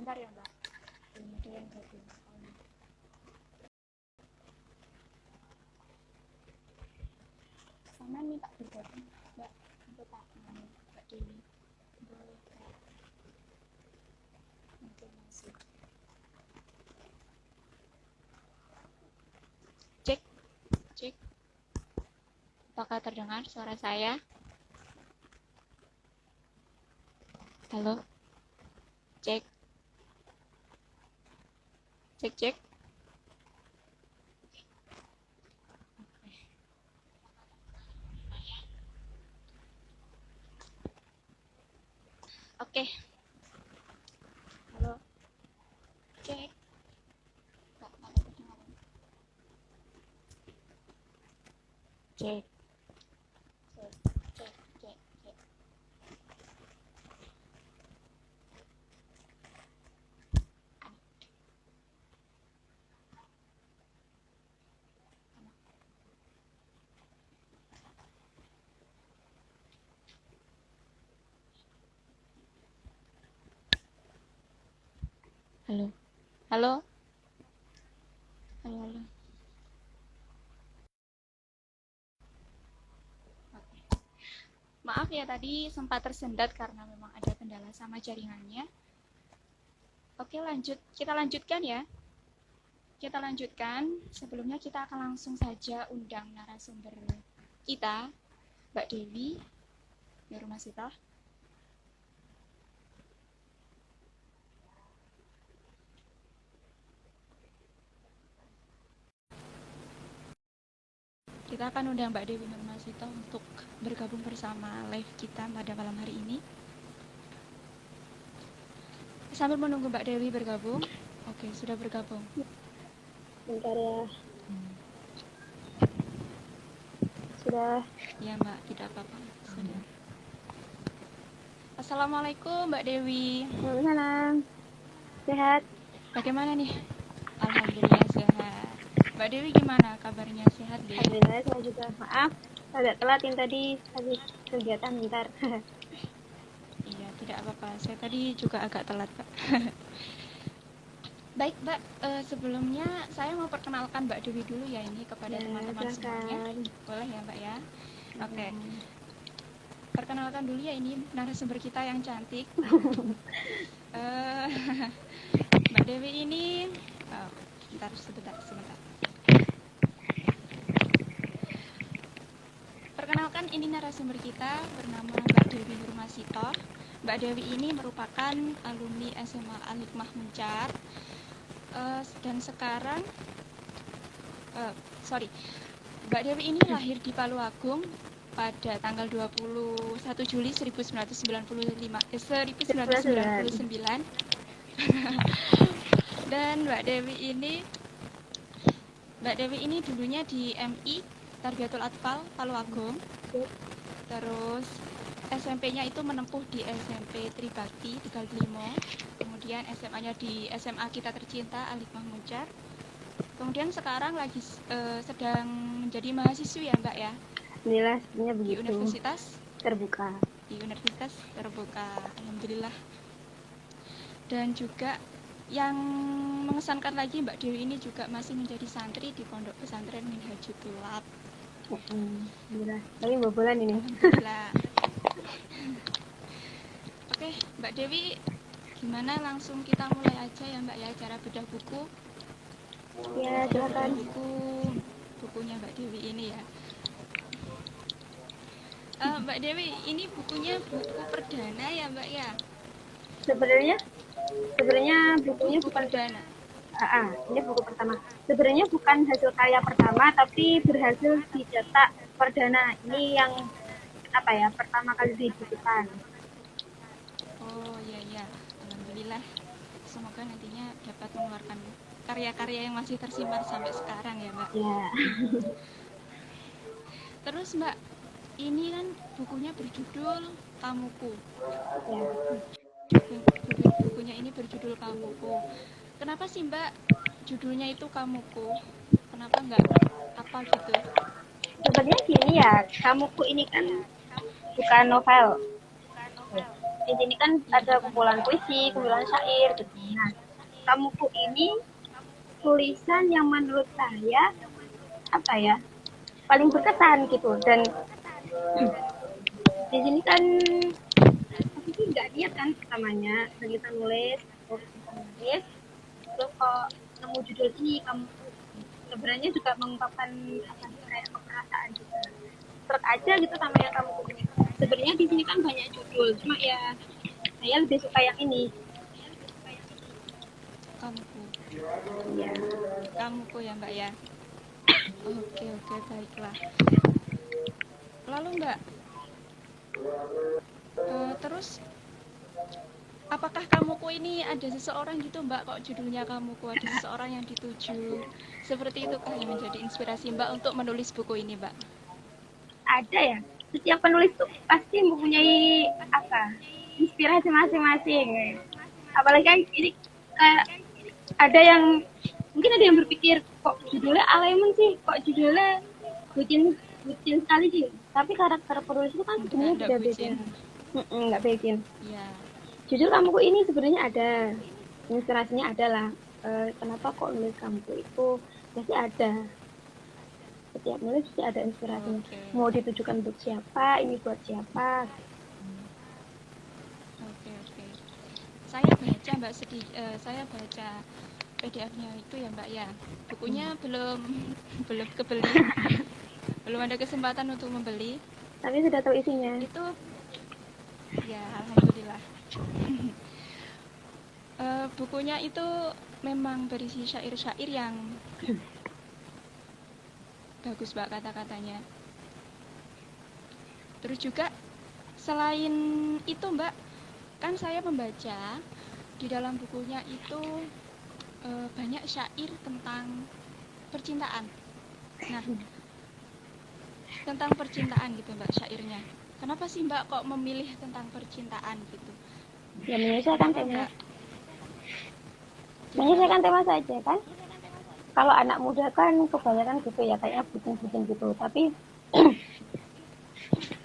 Sebentar ya Mbak. Belum ada yang gabung. Sama minta bergabung Mbak. Untuk tak Mbak Dewi. Boleh Kak. Mungkin masih. Cek. Cek. Apakah terdengar suara saya? Halo? Cek. Cek, cek. Oke. Halo. Cek. Nggak ada kedengaran. Cek. Cek, cek, cek, cek. Halo. Halo. Halo, halo. Oke. Maaf ya tadi sempat tersendat karena memang ada kendala sama jaringannya. Oke, lanjut. Kita lanjutkan ya. Kita lanjutkan. Sebelumnya kita akan langsung saja undang narasumber kita, Mbak Dewi, Nurmasita. Kita akan undang Mbak Dewi Nurmasita untuk bergabung bersama live kita pada malam hari ini. Sambil menunggu Mbak Dewi bergabung. Oke, sudah bergabung. Bentar ya. Sudah. Ya Mbak, tidak apa-apa. Sudah. Assalamualaikum Mbak Dewi. Waalaikumsalam. Sehat? Bagaimana nih? Alhamdulillah sehat. Mbak Dewi gimana kabarnya? Sehat deh? Alhamdulillah saya juga. Maaf, agak telatin tadi habis kegiatan bentar. Iya, tidak apa-apa. Saya tadi juga agak telat, Pak. Baik, Mbak. Sebelumnya saya mau perkenalkan Mbak Dewi dulu ya ini kepada teman-teman semuanya. Boleh ya, Mbak ya? Oke. Perkenalkan dulu ya ini narasumber kita yang cantik. Mbak Dewi ini, sebentar. Perkenalkan ini narasumber kita bernama Mbak Dewi Nurmasita. Mbak Dewi ini merupakan alumni SMA Al-Hikmah Muncar dan sekarang Mbak Dewi ini lahir di Palu Agung pada tanggal 21 Juli 1999 dan Mbak Dewi ini dulunya di MI Tarbiyatul Atfal Palu Agung. Terus SMP-nya itu menempuh di SMP Tribakti Tegal Limo. Kemudian SMA-nya di SMA Kita Tercinta Al-Hikmah Muncar. Kemudian sekarang lagi sedang menjadi mahasiswi ya Mbak ya? Alhamdulillah, sebenarnya begitu. Di Universitas Terbuka. Alhamdulillah. Dan juga yang mengesankan lagi Mbak Dewi ini juga masih menjadi santri di Pondok Pesantren Minhajul Tulab. Alhamdulillah. Tapi bobolan ini. Alhamdulillah. Oke, Mbak Dewi, gimana langsung kita mulai aja ya Mbak ya cara bedah buku. Ya, silakan. Bukunya Mbak Dewi ini ya. Mbak Dewi, ini bukunya buku perdana ya Mbak ya? Sebenarnya bukunya buku perdana. Ini buku pertama. Sebenarnya bukan hasil karya pertama, tapi berhasil dicetak perdana. Ini yang pertama kali dibukukan. Oh iya, alhamdulillah. Semoga nantinya dapat mengeluarkan karya-karya yang masih tersimpan sampai sekarang ya Mbak. Ya. Terus Mbak, ini kan bukunya berjudul Kamuku. Ya. Bukunya ini berjudul Kamuku. Kenapa sih Mbak judulnya itu Kamuku? Kenapa nggak apa gitu? Sebenarnya gini ya, Kamuku ini kan bukan novel. Di sini kan Iya, ada bukan. kumpulan puisi, kumpulan syair gitu. Nah, kamuku ini tulisan yang menurut saya apa ya paling berkesan gitu. Dan di sini kan aku sih nggak niat kan pertamanya kita nulis, terus kok nemu judul ini kamu sebenarnya juga mengungkapkan apa sih kayak keperasaan juga truk aja gitu sama yang kamu punya. Sebenarnya di sini kan banyak judul, cuma ya saya lebih suka yang ini. Kamuku. Ya, Kamuku ya, Mbak ya. Oke, oke, baiklah. Lalu Mbak, terus apakah kamuku ini ada seseorang gitu Mbak, kok judulnya kamuku, ada seseorang yang dituju? Seperti itukah yang menjadi inspirasi Mbak untuk menulis buku ini, Mbak? ada ya. Setiap penulis tuh pasti mempunyai apa inspirasi masing-masing. Apalagi kan ini kayak ada yang mungkin ada yang berpikir kok judulnya Aleman sih, kok judulnya bucin bucin sekali sih. Tapi karakter penulis itu kan sebenarnya Enggak beda-beda. bucin. Nggak bikin. Ya, Judul kamuku ini sebenarnya ada inspirasinya adalah kenapa kok nulis kamuku itu pasti ada. Setiap nulis pasti ada inspirasinya. oke. Mau ditujukan untuk siapa, ini buat siapa. Oke, oke. Saya baca Mbak saya baca PDF-nya itu ya Mbak ya. Bukunya belum belum kebeli. Belum ada kesempatan untuk membeli. Tapi sudah tahu isinya. Itu ya alhamdulillah. Bukunya itu memang berisi syair-syair yang bagus Mbak kata-katanya. Terus juga selain itu Mbak, kan saya membaca di dalam bukunya itu banyak syair tentang percintaan. Nah, tentang percintaan gitu Mbak syairnya. Kenapa sih Mbak kok memilih tentang percintaan gitu? Ya menyesuaikan Kenapa tema. Mbak? Menyesuaikan tema saja kan. Kalau anak muda kan kebanyakan gitu ya kayaknya bucin-bucin gitu. Tapi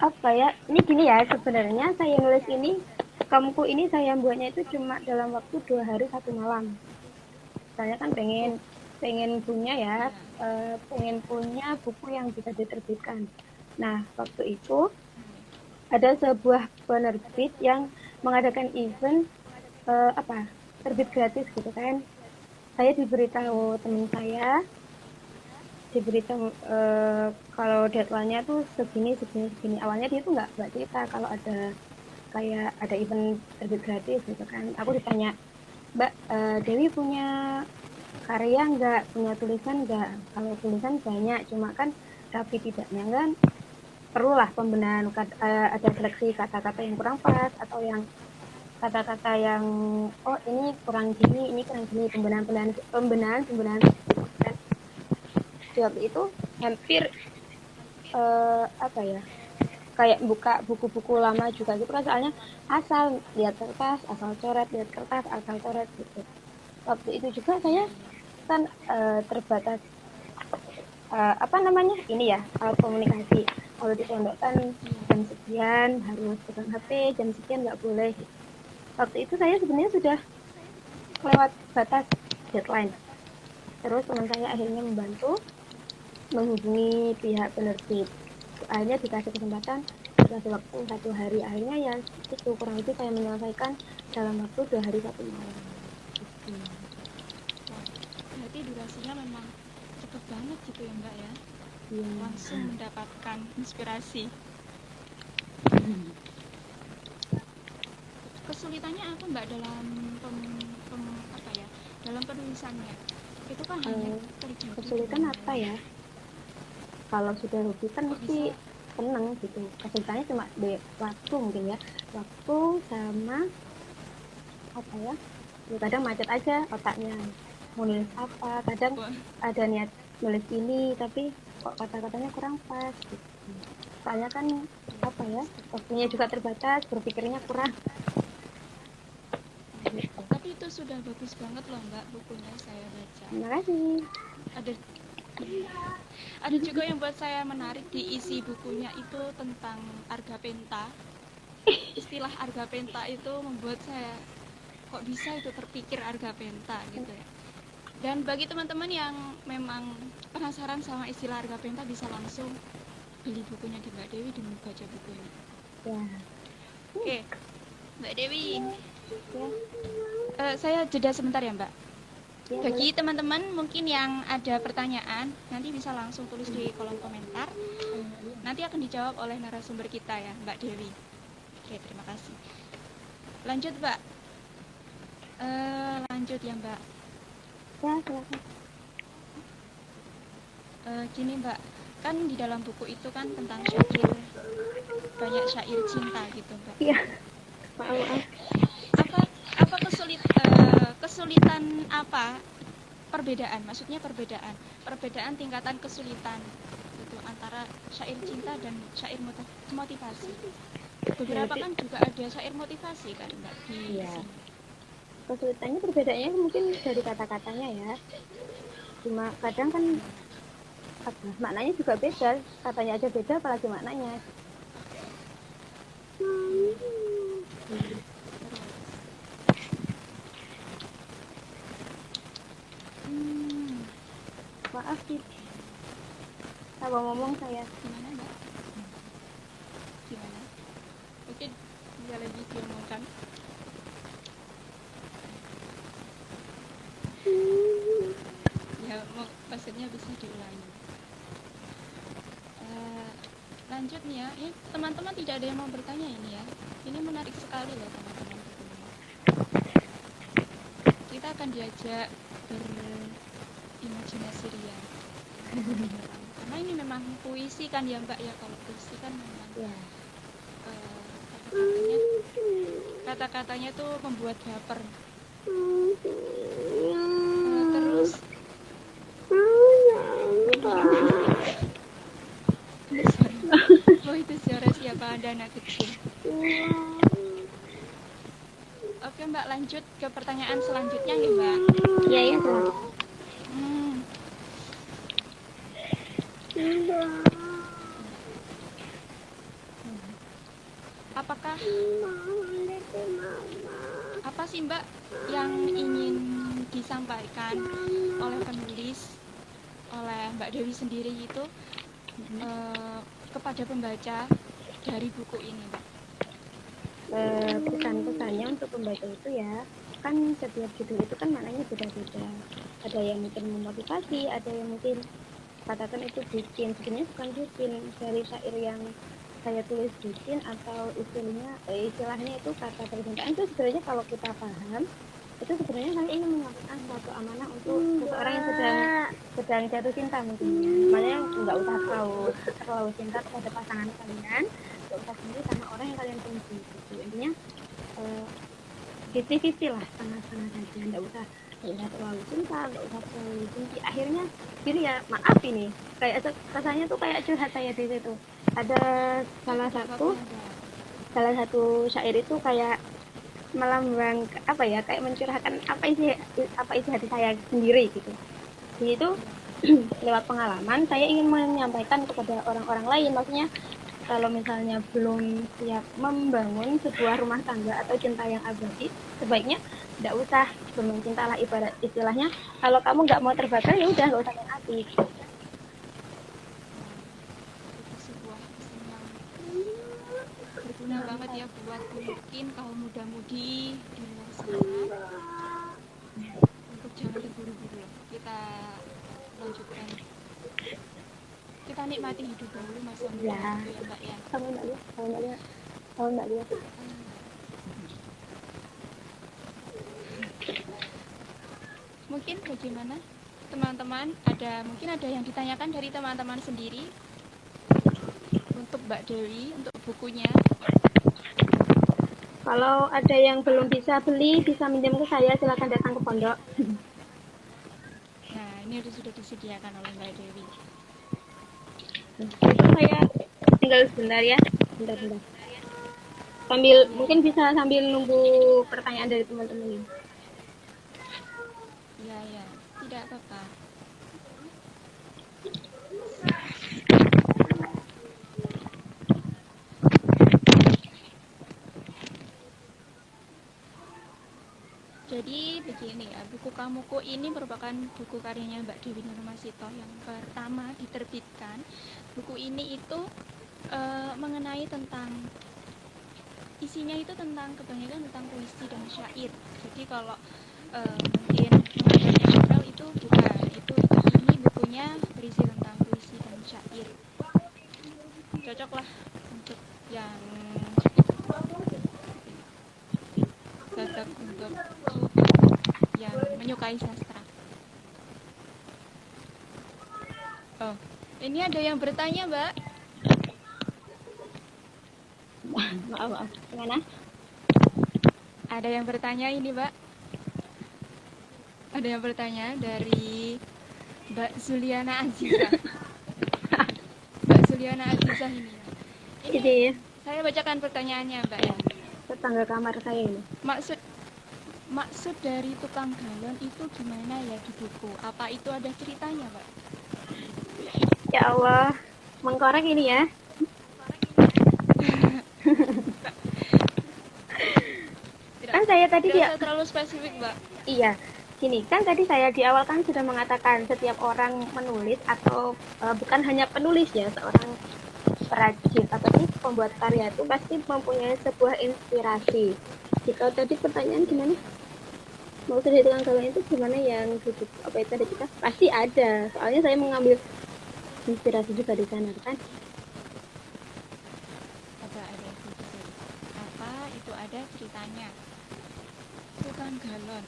apa ya? Ini gini ya sebenarnya saya nulis ini kamuku ini saya buatnya itu cuma dalam waktu 2 hari 1 malam. Saya kan pengen pengen punya ya, pengen punya buku yang bisa diterbitkan. Nah waktu itu ada sebuah penerbit yang mengadakan event apa terbit gratis gitu kan. Saya diberitahu teman saya diberitahu kalau deadline-nya tuh segini segini segini. Awalnya dia tuh nggak cerita kalau ada kayak ada event terbit gratis gitu kan. Aku ditanya, Mbak, Dewi punya karya nggak, punya tulisan nggak? Kalau tulisan banyak, cuma kan rapi tidaknya kan perlulah pembenahan, ada seleksi kata-kata yang kurang pas atau yang kata-kata yang oh ini kurang gini, ini kurang gini, pembenahan kan. Di waktu itu hampir apa ya kayak buka buku-buku lama juga gitu kan, soalnya asal lihat kertas asal coret, lihat kertas asal coret gitu. Waktu itu juga saya kan terbatas apa namanya ini ya alat komunikasi. Kalau di pondok kan jam sekian harus pegang HP, jam sekian nggak boleh. Waktu itu saya sebenarnya sudah lewat batas deadline. Terus teman saya akhirnya membantu menghubungi pihak penerbit. Akhirnya dikasih kesempatan, dikasih waktu 1 hari. Akhirnya ya itu kurang lebih saya menyelesaikan dalam waktu 2 hari 1 malam. Berarti durasinya memang cepet banget gitu ya Mbak ya. Iya. Langsung mendapatkan inspirasi. Kesulitannya apa Mbak dalam apa ya? Dalam penulisannya. Itu kan hanya terjadi Kesulitan apa ya? Kalau sudah hobi kan kok mesti bisa seneng gitu. Kesulitannya cuma di waktu mungkin ya. Waktu sama apa ya? Ya kadang macet aja otaknya. Mau nulis apa? Kadang kok ada niat nulis ini tapi kok kata-katanya kurang pas gitu. Soalnya kan apa ya? Waktunya juga terbatas, berpikirnya kurang. tapi itu sudah bagus banget loh Mbak bukunya saya baca. Terima kasih. Ada ada juga yang buat saya menarik di isi bukunya itu tentang Arga Penta. istilah Arga Penta itu membuat saya kok bisa itu terpikir Arga Penta gitu ya. Dan bagi teman-teman yang memang penasaran sama istilah Arga Penta bisa langsung beli bukunya di Mbak Dewi dan baca bukunya. Ya. Oke, Mbak Dewi. Ya. Saya jeda sebentar ya Mbak. Ya, Bagi boleh. teman-teman mungkin yang ada pertanyaan nanti bisa langsung tulis di kolom komentar. Nanti akan dijawab oleh narasumber kita ya Mbak Dewi. Oke, terima kasih. Lanjut Mbak. Lanjut ya Mbak. Ya, silakan. Gini Mbak, kan di dalam buku itu kan tentang syair, banyak syair cinta gitu Mbak. Iya. Maaf. Apa kesulitan apa? Maksudnya perbedaan tingkatan kesulitan itu antara syair cinta dan syair motivasi. Beberapa kan juga ada syair motivasi kan Mbak di sini. Kesulitannya perbedaannya mungkin dari kata-katanya ya. Cuma kadang kan maknanya juga beda, katanya aja beda apalagi maknanya. Maaf sih, salah ngomong saya. Gimana Mbak? Gimana? Mungkin bisa lagi diomongkan. Ya, maksudnya bisa diulangi. Lanjut nih ya, ini teman-teman tidak ada yang mau bertanya ini ya. Ini menarik sekali loh teman-teman. Kita akan diajak berimajinasi ria. Karena ini memang puisi kan ya Mbak ya, kalau puisi kan memang kata-katanya tuh membuat baper. Terus itu suara siapa anak kecil. Oke Mbak, lanjut ke pertanyaan selanjutnya nih Mbak. Iya. Apakah apa sih Mbak yang ingin disampaikan oleh penulis, oleh Mbak Dewi sendiri itu kepada pembaca dari buku ini Mbak? Pesan-pesannya untuk pembaca itu ya, kan setiap judul itu kan maknanya beda-beda. Ada yang mungkin memotivasi, ada yang mungkin katakan itu bucin. Sebenarnya bukan bucin, dari syair yang saya tulis bucin atau istilahnya itu kata percintaan itu sebenarnya kalau kita paham itu sebenarnya saya ingin menyampaikan suatu amanah untuk seseorang yang sedang jatuh cinta mungkin ya. Makanya nggak usah terlalu cinta kepada pasangan kalian, nggak usah sendiri sama orang yang kalian benci gitu. Intinya 50-50 lah, setengah-setengah saja, nggak usah terlalu cinta, nggak usah terlalu benci. Akhirnya gini ya, maaf ini kayak rasanya tuh kayak curhat saya di situ. Ada salah satu syair itu kayak melambang apa ya, kayak mencurahkan apa isi hati saya sendiri gitu. Di situ lewat pengalaman saya ingin menyampaikan kepada orang-orang lain, maksudnya kalau misalnya belum siap membangun sebuah rumah tangga atau cinta yang abadi, sebaiknya tidak usah cintalah, ibarat istilahnya kalau kamu nggak mau terbakar ya udah nggak usah main api. Berguna banget ya buat mungkin kaum muda-mudi di luar sana, untuk jangan terburu-buru. Kita lanjutkan, kita nikmati hidup dahulu masa muda ya Mbak ya. Kamu Mbak lihat. Mungkin bagaimana teman-teman, mungkin ada yang ditanyakan dari teman-teman sendiri untuk Mbak Dewi, untuk bukunya. Kalau ada yang belum bisa beli, bisa minjem ke saya, silakan datang ke pondok. Nah, ini sudah disediakan oleh Mbak Dewi. Itu saya tinggal sebentar ya, bentar. Mungkin bisa sambil nunggu pertanyaan dari teman-teman ini. Ya, tidak apa-apa. Ini ya, buku Kamuku ini merupakan buku karyanya Mbak Dewi Nurmasito yang pertama diterbitkan. Buku ini itu mengenai tentang isinya itu tentang kebanyakan tentang puisi dan syair. Jadi kalau mungkin menganggapnya novel itu bukan, itu ini bukunya berisi tentang puisi dan syair. Cocok lah untuk yang cocok untuk yang menyukai sastra. Oh, ini ada yang bertanya, Mbak. Maaf. Gimana? Ada yang bertanya ini, Mbak. Ada yang bertanya dari Mbak Zuliana Azizah. Mbak Zuliana Azizah ini ya. Ini Saya bacakan pertanyaannya, Mbak ya. tetangga kamar saya ini. Maksud dari tukang galon itu gimana ya di buku? Apa itu ada ceritanya, Mbak? Ya Allah, mengkorek ini ya. Kan saya tadi tidak terlalu spesifik, Mbak. Iya, gini kan tadi saya di awal kan sudah mengatakan setiap orang menulis atau bukan hanya penulis ya, seorang perajin atau pembuat karya itu pasti mempunyai sebuah inspirasi. Jika tadi pertanyaan gimana? Maksud dari tukang galon itu gimana yang hidup apa itu ada kita? Pasti ada. Soalnya saya mengambil inspirasi juga di sana kan. Ada apa itu ada ceritanya? Tukang galon.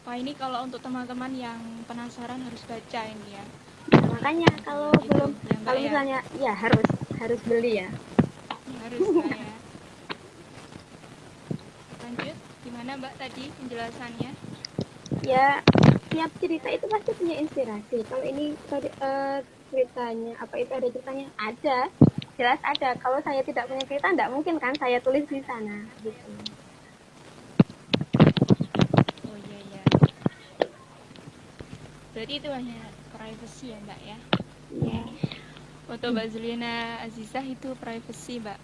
Wah, ini kalau untuk teman-teman yang penasaran harus baca ini ya. Nah, makanya kalau belum kalau misalnya ya harus beli ya. Harus ya. Lanjut, gimana Mbak tadi penjelasannya? Ya, tiap cerita itu pasti punya inspirasi. Kalau ini ceritanya apa itu ada ceritanya? Ada, jelas ada. Kalau saya tidak punya cerita, tidak mungkin kan saya tulis di sana gitu. Oh iya. Berarti itu hanya privacy ya Mbak ya? Iya. Untuk Mbak Zuliana Azizah itu privacy Mbak.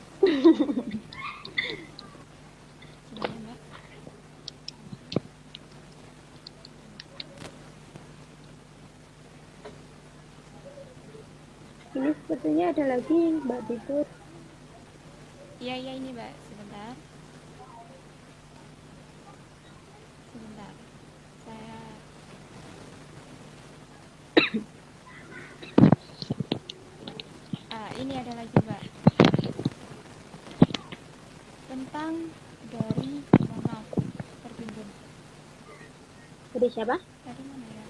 Sebenarnya Mbak. Ini sebetulnya ada lagi Mbak Titur. Iya ini Mbak, sebentar. Ini ada lagi Mbak. Tentang dari maaf, tertimbun. Dari siapa? Tadi mana ya?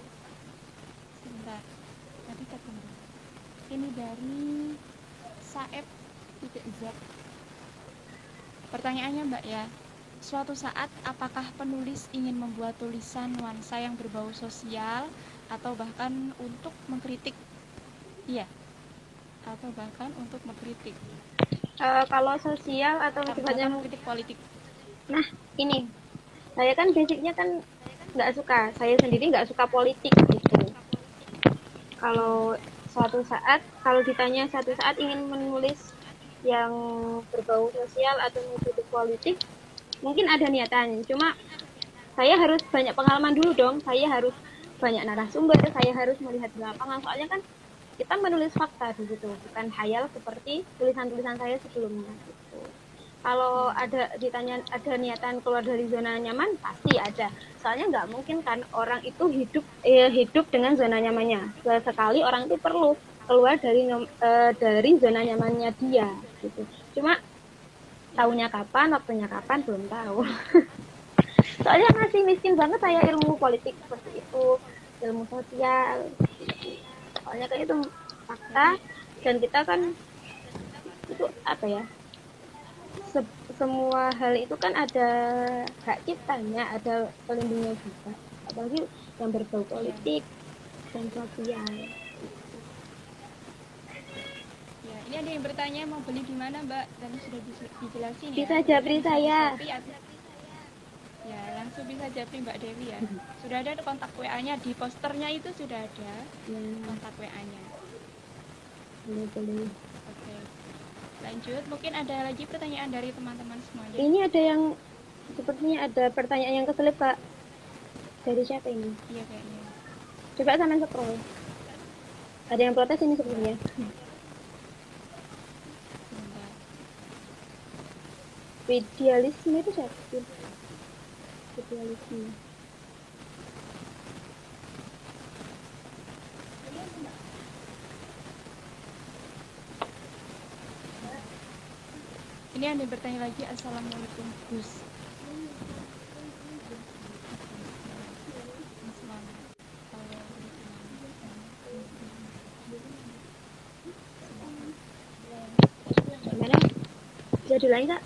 Sebentar. Tadi tertimbun. Ini dari Saeb.Z. Pertanyaannya Mbak ya. Suatu saat apakah penulis ingin membuat tulisan nuansa yang berbau sosial atau bahkan untuk mengkritik? Iya. Atau bahkan untuk mengkritik. Kalau sosial atau sifatnya mengkritik politik. Nah, ini saya kan basicnya kan nggak suka. Saya sendiri nggak suka politik gitu. Kalau ditanya suatu saat ingin menulis yang berbau sosial atau mengkritik politik, mungkin ada niatan. Cuma saya harus banyak pengalaman dulu dong. Saya harus banyak narasumber. Saya harus melihat di lapangan. Soalnya kan kita menulis fakta di situ, bukan hayal seperti tulisan-tulisan saya sebelumnya gitu. Kalau ditanya ada niatan keluar dari zona nyaman, pasti ada. Soalnya nggak mungkin kan orang itu hidup dengan zona nyamannya. Sekali orang itu perlu keluar dari zona nyamannya dia gitu. Cuma tahunya kapan, waktunya kapan belum tahu. Soalnya masih miskin banget saya ilmu politik seperti itu, ilmu sosial. Soalnya kayak itu fakta dan kita kan itu apa ya? Semua hal itu kan ada hak ciptanya, ada pelindungnya juga. Apalagi yang berbau politik dan sosial. Ya, ini ada yang bertanya mau beli di mana Mbak? Dan sudah dijelasin ya. Bisa japri saya. Ya, langsung bisa japri Mbak Dewi ya. Sudah ada kontak WA-nya di posternya itu sudah ada kontak WA-nya. Boleh. Oke. Lanjut, mungkin ada lagi pertanyaan dari teman-teman semuanya. Ini ada yang sepertinya ada pertanyaan yang keselip, Kak. Dari siapa ini? Iya kayaknya. Coba sampean scroll. Ada yang protes ini sepertinya. Sebentar. Idealisme itu siapa? Idealisme. Ini ada yang bertanya lagi. Assalamualaikum Gus. Gimana? Bisa diulangi, Kak?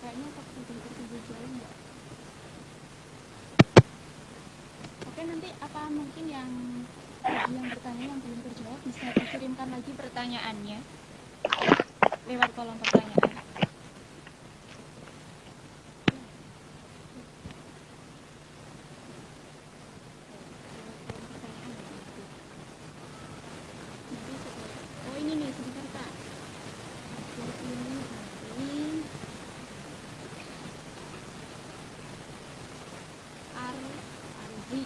Kayaknya tak sudah jauh enggak? Oke, nanti apa mungkin yang bertanya yang belum terjawab bisa dikirimkan lagi pertanyaannya lewat kolom pertanyaan. Oh ini nih, sebentar Kak. Ini Arzi.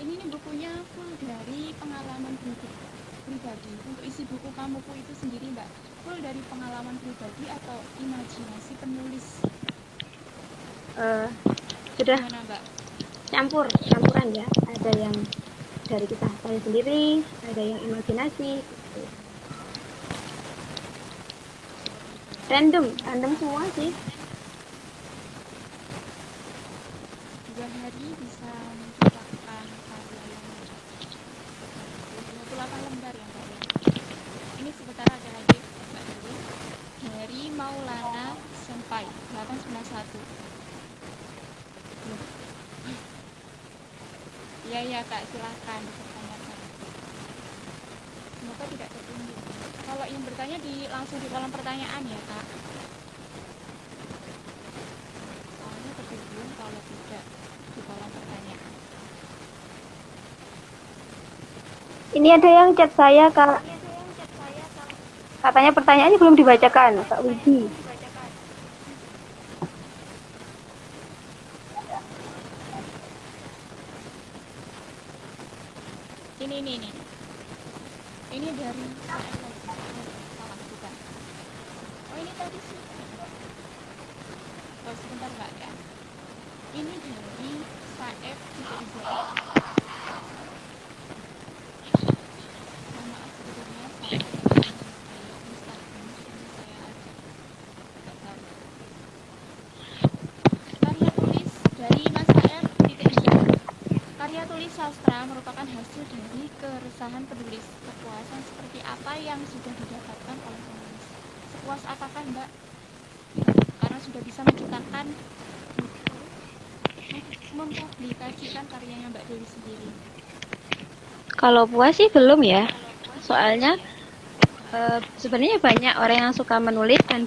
Ini nih bukunya full dari pengalaman pribadi. Untuk isi buku Kamuku itu sendiri Mbak, full dari pengalaman pribadi atau imajinasi penulis? Sudah Gimana Mbak? campuran ya. Ada yang dari kita saya sendiri, ada yang imajinasi. Gitu. Random semua sih. 2 hari bisa menciptakan karya yang 28 lembar yang Mbak. Ini sebentar ada lagi Mbak Dewi. Dari Maulana Senpai 891. Iya Kak, silahkan dipertanyakan. Semoga tidak tertunda. Kalau yang bertanya langsung di kolom pertanyaan ya Kak. Soalnya terhubung kalau tidak di kolom pertanyaan. Ini ada yang chat saya, Kak. Katanya pertanyaannya belum dibacakan, Kak Widi. Ini dari salah bukan. Oh ini tadi sih. Oh sebentar Mbak ya. Ini dari Saef tidak dijawab. Mohon maaf sebetulnya saya karya tulis dari Mas Saef tidak dijawab. Karya tulis sastra merupakan hasil dari keresahan penulis. Kepuasan seperti apa yang sudah didapatkan oleh penulis? Sepuas apakah Mbak? Karena sudah bisa menciptakan mempublikasikan karyanya Mbak Dewi sendiri. Kalau puas sih belum ya. Soalnya sebenarnya banyak orang yang suka menulis dan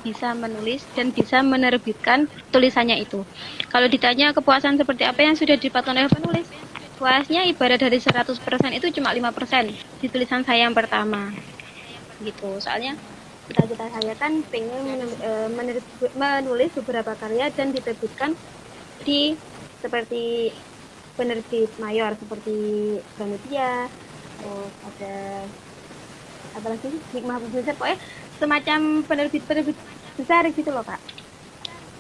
bisa menerbitkan tulisannya itu. Kalau ditanya kepuasan seperti apa yang sudah didapatkan oleh penulis, puasnya ibarat dari 100% itu cuma 5% di tulisan saya yang pertama. Gitu. Soalnya cita-cita saya kan pengen menulis beberapa karya dan diterbitkan di seperti penerbit mayor seperti Gramedia, terus ada apa lagi sih, Hikmah Publisher, pokoknya semacam penerbit besar gitu loh Kak.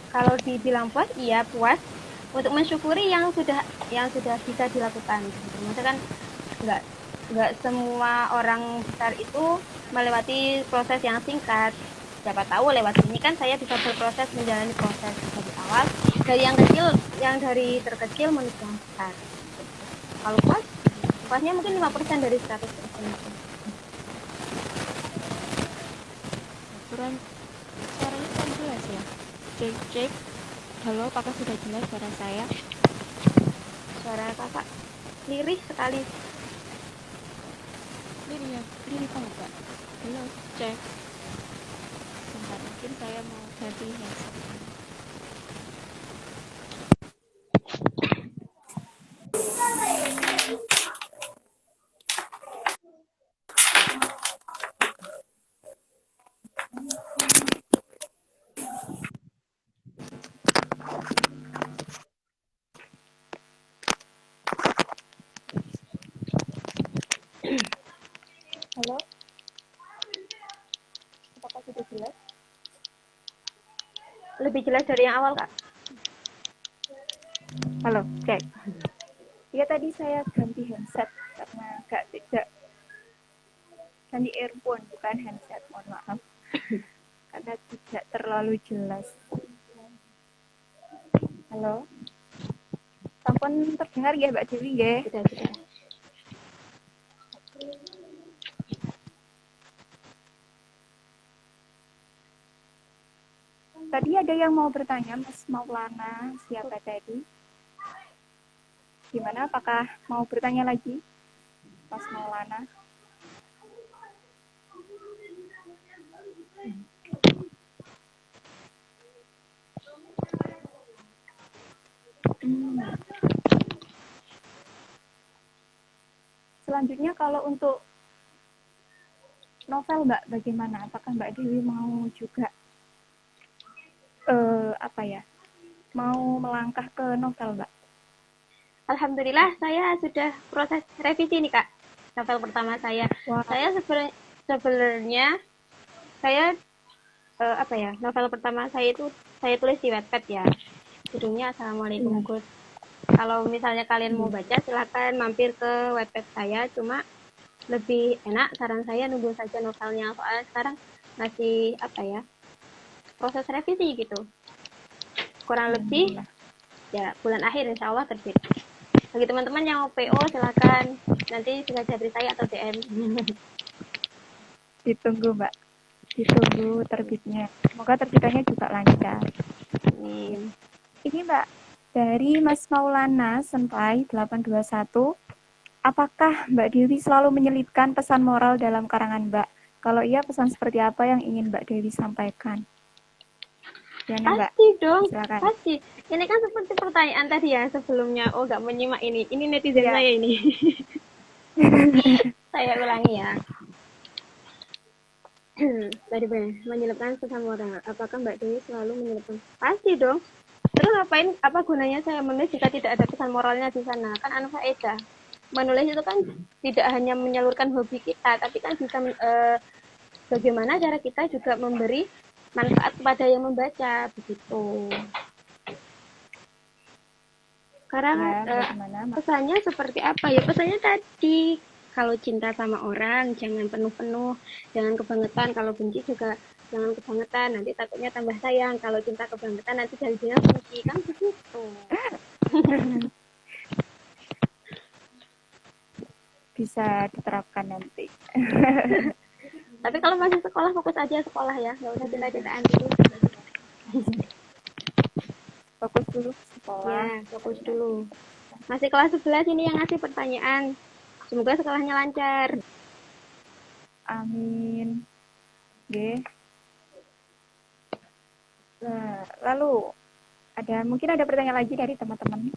Kalau dibilang puas, iya puas untuk mensyukuri yang sudah bisa dilakukan. Maksudnya kan nggak semua orang besar itu melewati proses yang singkat. Siapa tahu lewat sini kan saya bisa berproses menjalani proses dari awal, dari yang dari terkecil menuju yang besar. Kalau puasnya mungkin 5% dari 100%. Suaranya kurang jelas ya. Cek. Halo, apakah sudah jelas suara saya? Suara kakak lirih sekali. Lirih banget Kak. Halo, cek. Sebentar, mungkin saya mau ganti headset. sudah jelas? Lebih jelas dari yang awal, Kak. Halo, cek. Ya tadi saya ganti handset karena tidak ganti earphone bukan handset, mohon maaf. Karena tidak terlalu jelas. Halo. Sampun terdengar ya Mbak Dewi ya? Sudah. Tadi ada yang mau bertanya, Mas Maulana, siapa tadi? Gimana, apakah mau bertanya lagi, Mas Maulana? Selanjutnya kalau untuk novel Mbak, bagaimana? Apakah Mbak Dewi mau juga mau melangkah ke novel Mbak? Alhamdulillah saya sudah proses revisi nih, Kak. Novel pertama saya. Wow. Saya sebenarnya novel pertama saya itu saya tulis di Wattpad ya. Judulnya Assalamualaikum Gus. Kalau misalnya kalian mau baca silakan mampir ke Wattpad saya, cuma lebih enak saran saya nunggu saja novelnya, soalnya sekarang masih proses revisi gitu. Kurang lebih ya bulan akhir insya Allah terbit. Bagi teman-teman yang mau PO silakan nanti bisa jabri saya atau DM. Ditunggu Mbak, ditunggu terbitnya. Semoga terbitannya juga lancar. Amin. Ini Mbak, dari Mas Maulana Senpai 821, apakah Mbak Dewi selalu menyelipkan pesan moral dalam karangan Mbak? Kalau iya, pesan seperti apa yang ingin Mbak Dewi sampaikan? Gimana, Mbak? Pasti dong, Silakan. pasti. Ini kan seperti pertanyaan tadi ya sebelumnya. Oh, nggak menyimak ini. Ini netizen saya ini. Saya ulangi ya. Tadi menyelipkan pesan moral. Apakah Mbak Dewi selalu menyelipkan? Pasti dong. Terus ngapain? Apa gunanya saya menulis jika tidak ada pesan moralnya di sana? Kan anfaedah. Menulis itu kan tidak hanya menyalurkan hobi kita, tapi kan bisa bagaimana cara kita juga memberi manfaat kepada yang membaca, begitu. Karena pesannya seperti apa ya? Pesannya tadi, kalau cinta sama orang jangan penuh-penuh, jangan kebangetan. Kalau benci juga jangan kebangetan, nanti takutnya tambah sayang. Kalau cinta kebangetan nanti jadinya benci, kan begitu. Bisa diterapkan nanti. Tapi kalau masih sekolah, fokus aja sekolah ya, nggak usah cinta-cintaan dulu. Fokus dulu sekolah. Ya, fokus dulu. Masih kelas 11 ini yang ngasih pertanyaan. Semoga sekolahnya lancar. Amin. Oke. Nah, lalu mungkin ada pertanyaan lagi dari teman-teman.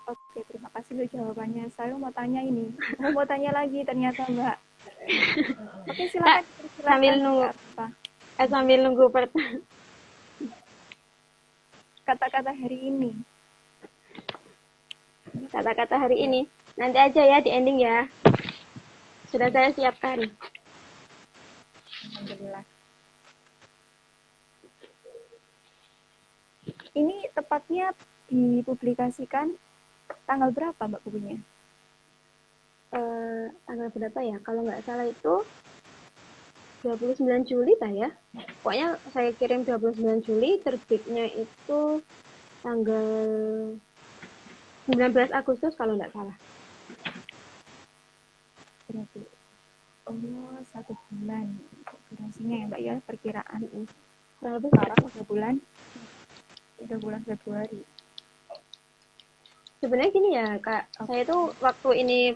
Oke, terima kasih untuk jawabannya. Saya mau tanya ini. Mau tanya lagi ternyata Mbak. Oke, silakan. Sambil nunggu. Sambil nunggu kata-kata hari ini. Kata-kata hari ini. Nanti aja ya di ending ya. Sudah saya siapkan. Alhamdulillah. Ini tepatnya dipublikasikan tanggal berapa Mbak bukunya? Tanggal berapa ya? Kalau nggak salah itu 29 Juli ya. Pokoknya saya kirim 29 Juli, terbitnya itu tanggal 19 Agustus kalau nggak salah. Berarti 1 bulan durasinya ya Mbak ya, perkiraan. Kurang lebih sekarang 3 bulan. 3 bulan Februari. Sebenarnya gini ya Kak, saya tuh waktu ini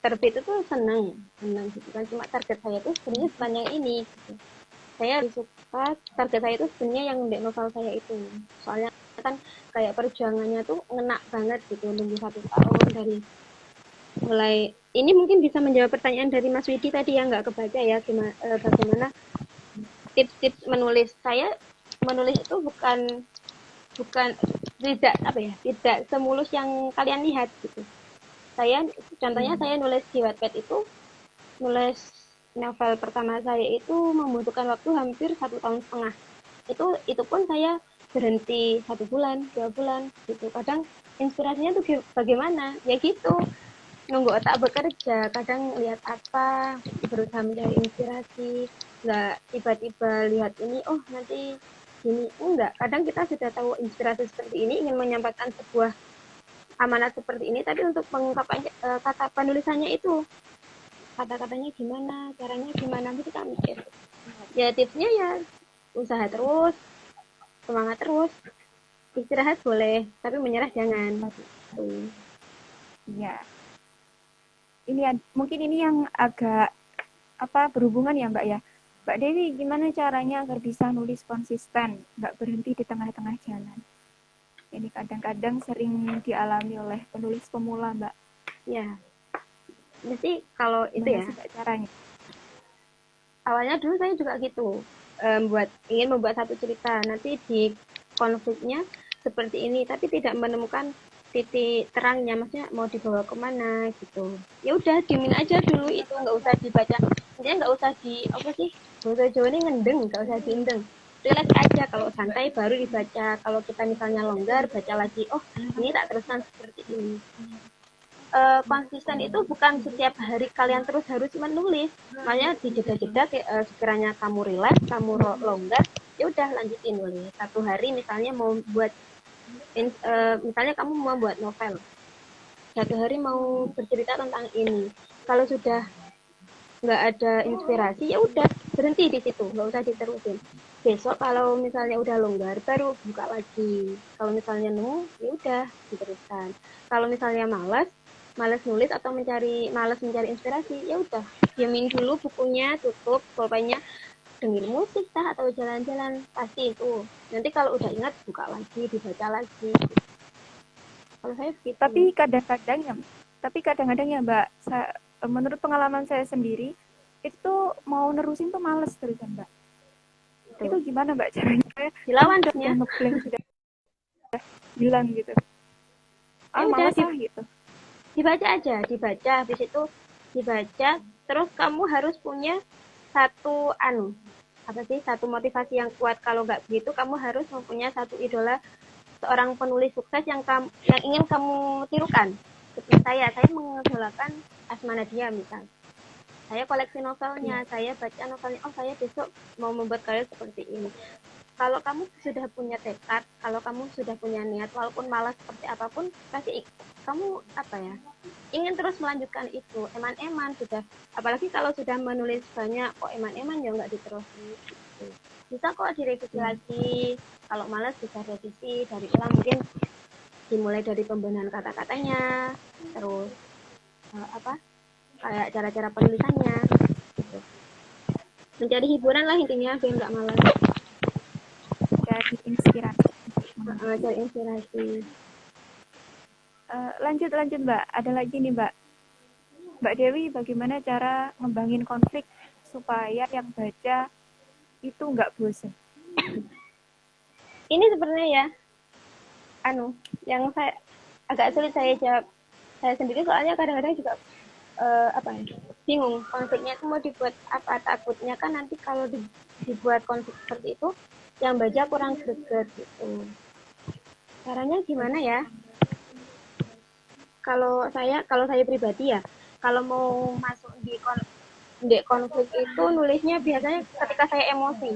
terbit itu senang gitu kan. Cuma target saya tuh sebenarnya bukan yang ini gitu. Saya suka target saya itu sebenarnya yang di novel saya itu. Soalnya kan kayak perjuangannya tuh ngena banget gitu, nunggu 1 tahun dari mulai. Ini mungkin bisa menjawab pertanyaan dari Mas Widi tadi yang nggak kebaca ya, bagaimana tips-tips menulis. Saya menulis itu bukan tidak apa ya, tidak semulus yang kalian lihat gitu. Saya contohnya saya nulis di Wattpad itu, nulis novel pertama saya itu membutuhkan waktu hampir 1,5 tahun. Itu pun saya berhenti 1 bulan, 2 bulan gitu. Kadang inspirasinya tuh bagaimana ya gitu, nunggu otak bekerja. Kadang lihat apa, berusaha mencari inspirasi, nggak tiba-tiba lihat ini oh nanti gini, enggak. Kadang kita sudah tahu inspirasi seperti ini, ingin menyampaikan sebuah amanat seperti ini, tapi untuk mengungkapkan kata penulisannya itu kata-katanya gimana, caranya gimana, nanti kita mikir. Ya tipsnya ya usaha terus, semangat terus, istirahat boleh, tapi menyerah jangan. Ya, mungkin ini yang agak berhubungan ya Mbak ya. Mbak Dewi, gimana caranya agar bisa nulis konsisten, nggak berhenti di tengah-tengah jalan? Ini kadang-kadang sering dialami oleh penulis pemula, Mbak. Ya, jadi kalau itu ya, caranya. Awalnya dulu saya juga gitu, ingin membuat satu cerita, nanti di konfliknya seperti ini, tapi tidak menemukan titik terangnya, maksudnya mau dibawa kemana gitu. Ya udah diemin aja dulu itu, nggak usah dibaca, intinya nggak usah bahasa Jawa ini ngendeng, nggak usah diendeng, relax aja. Kalau santai baru dibaca, kalau kita misalnya longgar baca lagi, oh ini tak teruskan seperti ini. Konsisten itu bukan setiap hari kalian terus harus menulis, makanya di jeda-jeda sekiranya kamu relax, kamu longgar, ya udah lanjutin nulis. 1 hari misalnya mau buat misalnya kamu mau buat novel, 1 hari mau bercerita tentang ini, kalau sudah nggak ada inspirasi ya udah berhenti di situ, nggak usah diterusin. Besok kalau misalnya udah longgar baru buka lagi, kalau misalnya nemu ya udah diteruskan. Kalau misalnya malas nulis atau malas mencari inspirasi, ya udah diamin dulu bukunya, tutup pulpennya, dengerin musik atau jalan-jalan, pasti itu nanti kalau udah ingat buka lagi, dibaca lagi. Kalau saya begitu. Tapi kadang-kadang ya Mbak, menurut pengalaman saya sendiri itu mau nerusin tuh males terusan Mbak. Itu gimana Mbak caranya? Dilawan dongnya. Sudah bilang gitu. Malas gitu. Dibaca, habis itu dibaca, terus kamu harus punya satu motivasi yang kuat. Kalau nggak begitu, kamu harus mempunyai satu idola, seorang penulis sukses yang ingin kamu tirukan. Seperti saya mengidolakan Asma Nadia misal. Saya koleksi novelnya, saya baca novelnya, oh saya besok mau membuat karya seperti ini. Kalau kamu sudah punya tekad, kalau kamu sudah punya niat, walaupun malas seperti apapun, pasti kamu ingin terus melanjutkan itu. Eman-eman sudah, apalagi kalau sudah menulis banyak, kok eman-eman ya nggak diterusin. Gitu. Bisa kok direvisi lagi. Kalau malas bisa revisi dari ulang, mungkin dimulai dari pembenahan kata-katanya, terus kayak cara-cara penulisannya. Gitu. Mencari hiburan lah intinya, biar nggak malas. Cari inspirasi. Cari inspirasi. Lanjut Mbak, ada lagi nih Mbak Dewi, bagaimana cara ngembangin konflik supaya yang baca itu nggak bosan? Ini sebenarnya ya, yang saya agak sulit saya jawab saya sendiri, soalnya kadang-kadang juga bingung konfliknya itu mau dibuat apa. Takutnya kan nanti kalau dibuat konflik seperti itu, yang baca kurang greget gitu. Caranya gimana ya? Kalau saya pribadi ya, kalau mau masuk di konflik itu nulisnya biasanya ketika saya emosi.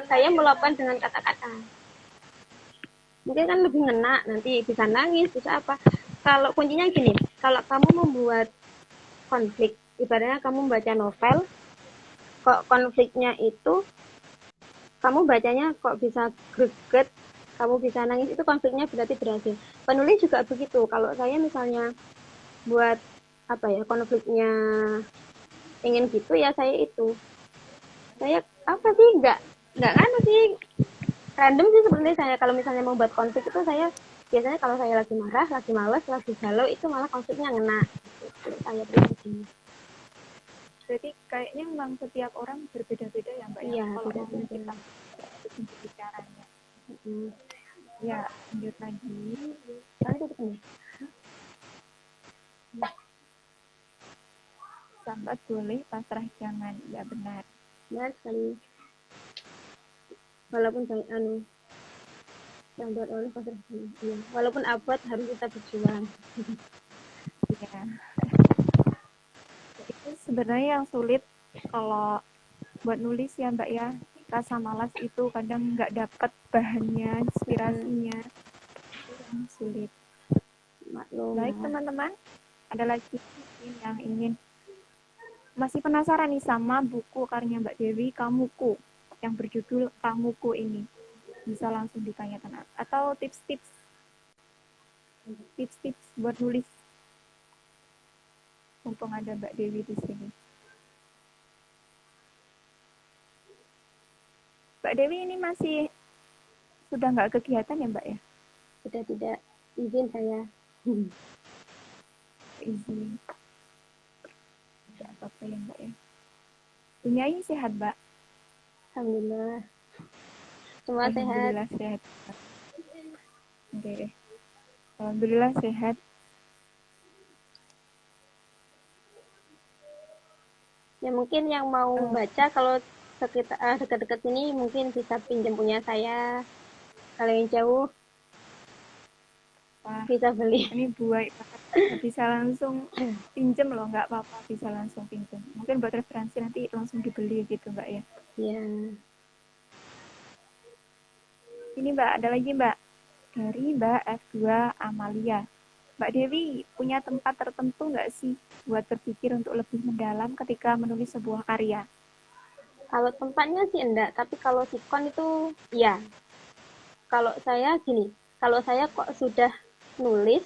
Saya meluapkan dengan kata-kata. Mungkin kan lebih ngena, nanti bisa nangis, bisa apa. Kalau kuncinya gini, kalau kamu membuat konflik, ibaratnya kamu membaca novel, kok konfliknya itu kamu bacanya kok bisa greget, kamu bisa nangis, itu konfliknya berarti berhasil. Penulis juga begitu. Kalau saya misalnya buat konfliknya ingin gitu ya, saya nggak sih, random sih sebenarnya. Saya kalau misalnya mau buat konflik itu, saya biasanya kalau saya lagi marah, lagi malas, lagi galau, itu malah konfliknya ngena. Itu saya pribadi. Berarti kayaknya memang setiap orang berbeda-beda ya Mbak ya. Iya, Kalau mau beda-beda. kita untuk caranya. Mm. Ya, lanjut lagi. Soalnya itu kan Sambat boleh, pasrah jangan. Ya benar. benar sekali. Walaupun yang buat oleh pasrah jangan. Iya. Walaupun abad harus kita berjuang. Ya. Itu sebenarnya yang sulit kalau buat nulis ya Mbak ya. Rasa malas itu kadang nggak dapat bahannya, inspirasinya. Itu yang sulit. Maklum. Baik teman-teman, ada lagi yang ingin masih penasaran nih sama buku karya Mbak Dewi Kamuku yang berjudul Kamuku ini, bisa langsung ditanyakan atau tips-tips buat nulis mumpung ada Mbak Dewi di sini. Mbak Dewi ini masih sudah nggak kegiatan ya Mbak ya? Sudah tidak izin saya. Izin. Tidak apa-apa ya Mbak ya. Punyai sehat Mbak? Alhamdulillah. Semua sehat. Alhamdulillah sehat. Oke. Alhamdulillah sehat. Ya mungkin yang mau baca kalau sekitar dekat-dekat sini mungkin bisa pinjam punya saya. Kalau yang jauh Wah, bisa beli. ini buat bisa langsung pinjem loh, nggak apa-apa, bisa langsung pinjem. Mungkin buat referensi nanti langsung dibeli gitu Mbak ya. Ya. Ini Mbak, ada lagi Mbak. Dari Mbak F2 Amalia. Mbak Dewi, punya tempat tertentu nggak sih buat berpikir untuk lebih mendalam ketika menulis sebuah karya? Kalau tempatnya sih enggak, tapi kalau sikon itu ya. Kalau saya gini, kalau saya kok sudah nulis,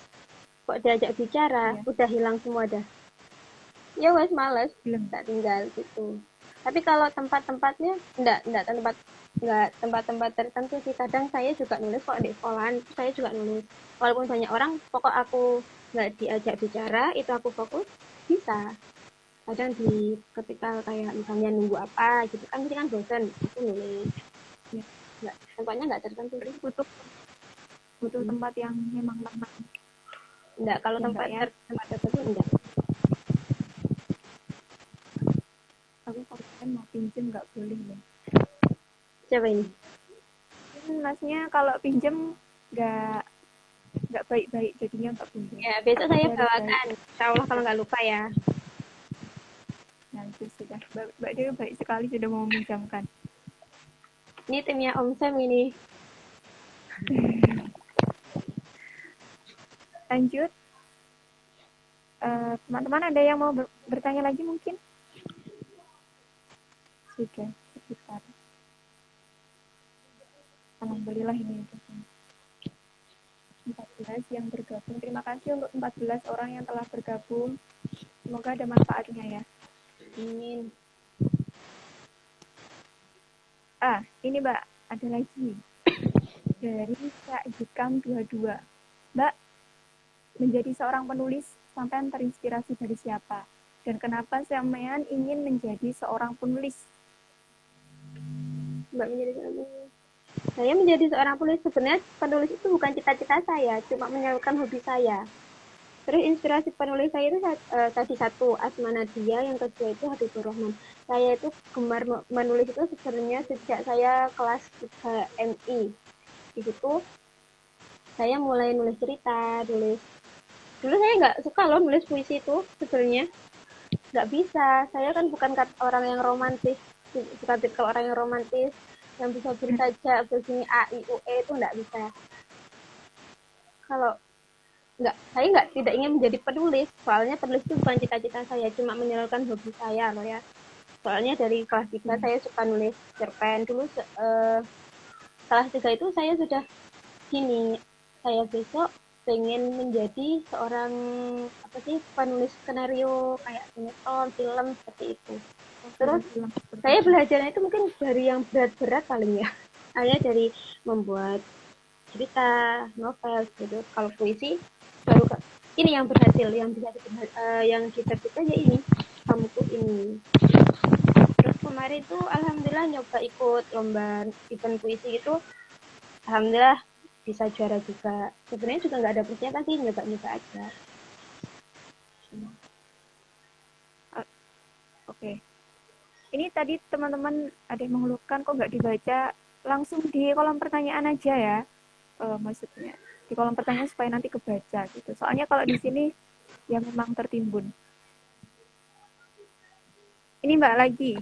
kok diajak bicara, udah hilang semua dah. Ya wes males, tak tinggal gitu. Tapi kalau tempat-tempatnya enggak tempat-tempat tertentu sih. Kadang saya juga nulis kok di sekolahan, saya juga nulis. Walaupun banyak orang, pokok aku nggak diajak bicara, itu aku fokus, bisa. Kadang ketika kayak misalnya nunggu apa gitu kan, kan bosan, aku nulis. Ya, tempatnya nggak tertentu sih. Butuh tempat yang memang tenang. Enggak, kalau Ya, tempat Mbak, tertentu enggak. Aku kalau mau pinjem nggak boleh ya. Siapa ini? Maksudnya kalau pinjem nggak baik-baik jadinya nggak pinjem. Ya, besok saya bawakan. Insya Allah kalau nggak lupa ya. Nah, itu sudah. Mbak Dewi baik sekali sudah mau meminjamkan. Ini timnya Om Sam ini. Lanjut. Teman-teman ada yang mau bertanya lagi mungkin? Sudah sekitar. Alhamdulillah ini udah 14 yang bergabung. Terima kasih untuk 14 orang yang telah bergabung. Semoga ada manfaatnya ya. Amin. Ini Mbak, ada lagi. Dari Kak Jikam 22. Mbak, menjadi seorang penulis, sampean terinspirasi dari siapa? Dan kenapa sampean ingin menjadi seorang penulis? Mbak menjadi seorang penulis. Saya menjadi seorang penulis, sebenarnya penulis itu bukan cita-cita saya, cuma menyalurkan hobi saya. Terus inspirasi penulis saya itu tadi satu Asma Nadia, yang kedua itu Habibur Rahman. Saya itu gemar menulis itu sebenarnya sejak saya kelas 3 MI. Di situ saya mulai nulis cerita, dulu saya nggak suka loh nulis puisi itu sebenarnya, nggak bisa. Saya kan bukan orang yang romantis, bukan tipe orang yang romantis yang bisa bersaja berbunyi A I U E, itu nggak bisa. Kalau saya tidak ingin menjadi penulis, soalnya penulis itu bukan cita-cita saya, cuma menyalurkan hobi saya loh ya. Soalnya dari kelas 3 saya suka nulis cerpen. Dulu kelas 3 itu saya sudah gini, saya besok pengen menjadi seorang penulis skenario kayak sinetron, film seperti itu. Terus saya belajarnya itu mungkin dari yang berat-berat paling ya. Hanya dari membuat cerita, novel gitu. Kalau puisi baru ini yang berhasil, yang bisa yang diterbitkan ya ini. kamuku ini. Terus kemarin tuh alhamdulillah nyoba ikut lomba event puisi itu, alhamdulillah bisa juara juga. Sebenarnya juga nggak ada persiapan sih, nyoba-nyoba aja. Oke. Ini tadi teman-teman ada yang mengeluhkan kok nggak dibaca, langsung di kolom pertanyaan aja ya. Maksudnya di kolom pertanyaan supaya nanti kebaca gitu. Soalnya kalau di sini ya memang tertimbun. Ini Mbak lagi.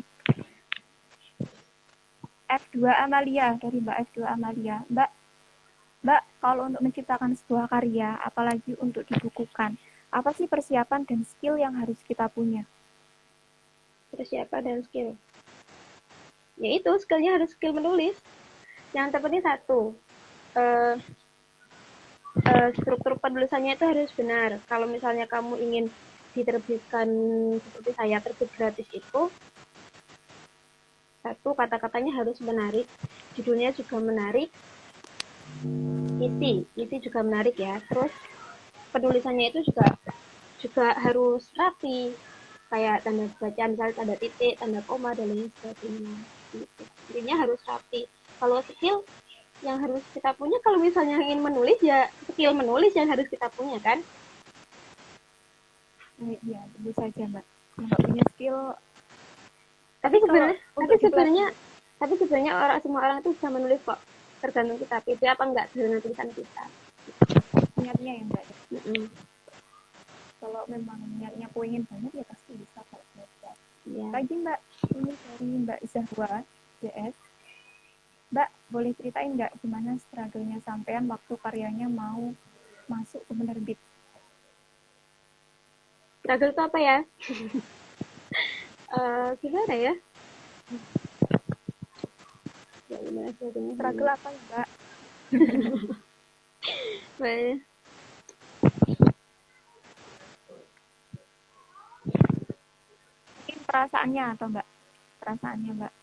F2 Amalia, dari Mbak F2 Amalia. Mbak, kalau untuk menciptakan sebuah karya, apalagi untuk dibukukan, apa sih persiapan dan skill yang harus kita punya? Persiapan dan skill. Yaitu skillnya harus skill menulis. Yang terpenting satu, struktur penulisannya itu harus benar. Kalau misalnya kamu ingin diterbitkan seperti saya terbit gratis itu, satu, kata-katanya harus menarik, judulnya juga menarik, isi juga menarik ya. Terus penulisannya itu juga harus rapi, kayak tanda baca, misalnya tanda titik, tanda koma, dan lain sebagainya. Gitu. Intinya harus rapi. Kalau skill yang harus kita punya, kalau misalnya ingin menulis ya skill menulis yang harus kita punya kan. Iya, tentu saja Mbak. Kalau nggak punya skill, tapi sebenarnya semua orang itu bisa menulis kok, tergantung kita pede apa enggak dengan tulisan kita. niatnya ya Mbak. Kalau memang niatnya pengen banget ya pasti bisa kok. Ya. Lagi Mbak, ini dari Mbak Zahwa JS. Mbak, boleh ceritain nggak gimana struggle-nya sampean waktu karyanya mau masuk ke penerbit? Struggle itu apa ya? Gimana ya? Struggle apa Mbak? Mungkin perasaannya atau Mbak? Perasaannya Mbak?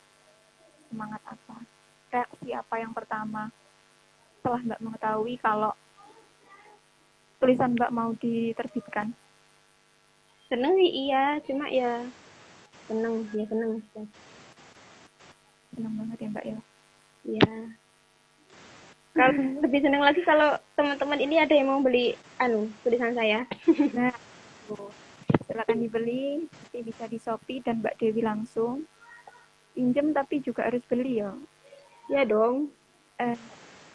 Semangat apa? Reaksi apa yang pertama setelah Mbak mengetahui kalau tulisan Mbak mau diterbitkan? Seneng sih iya, cuma ya seneng. Senang banget ya Mbak ya. Iya. Kalau lebih seneng lagi kalau teman-teman ini ada yang mau beli tulisan saya. Nah, silakan dibeli, nanti bisa di Shopee dan Mbak Dewi langsung pinjem, tapi juga harus beli ya. Ya dong.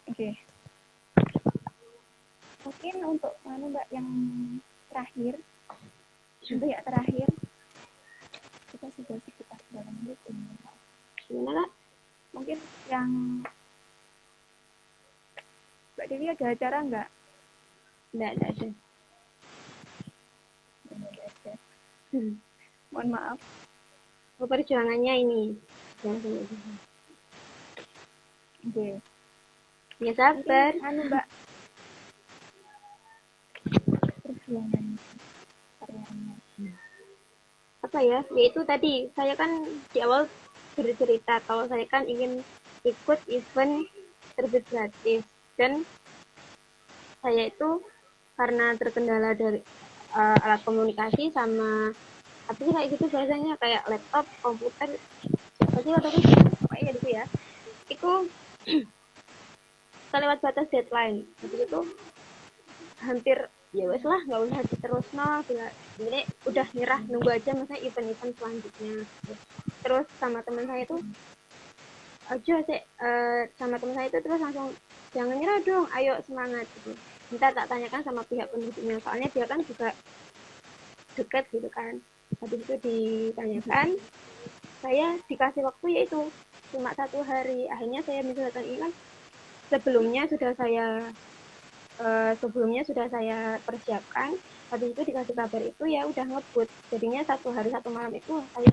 Oke. Mungkin untuk Mbak yang terakhir, kita sudah sekitar 9 menit ini. Gimana Kak? Mungkin yang Mbak Dewi ada acara nggak? Nggak ada. Mohon maaf. Perjuangannya ini. Oke. Ya sabar. Mbak. Perjuangan karyanya. Apa ya? Yaitu tadi saya kan di awal bercerita kalau saya kan ingin ikut event terbit gratis, dan saya itu karena terkendala dari alat komunikasi sama apa sih kayak gitu biasanya, kayak laptop, komputer, apa sih waktu itu kayak gitu ya. Itu kelewat batas deadline. Habis itu hampir ya wes lah nggak usah terus ini udah nyerah, nunggu aja masa event-event selanjutnya. Terus sama teman saya itu terus langsung jangan nyerah dong, ayo semangat gitu. Minta tak tanyakan sama pihak penerbitnya, soalnya dia kan juga dekat gitu kan. Habis itu ditanyakan, saya dikasih waktu yaitu cuma 1 hari. Akhirnya saya misalkan ini kan sebelumnya sudah saya persiapkan. Habis itu dikasih kabar itu ya udah ngebut, jadinya 1 hari 1 malam itu saya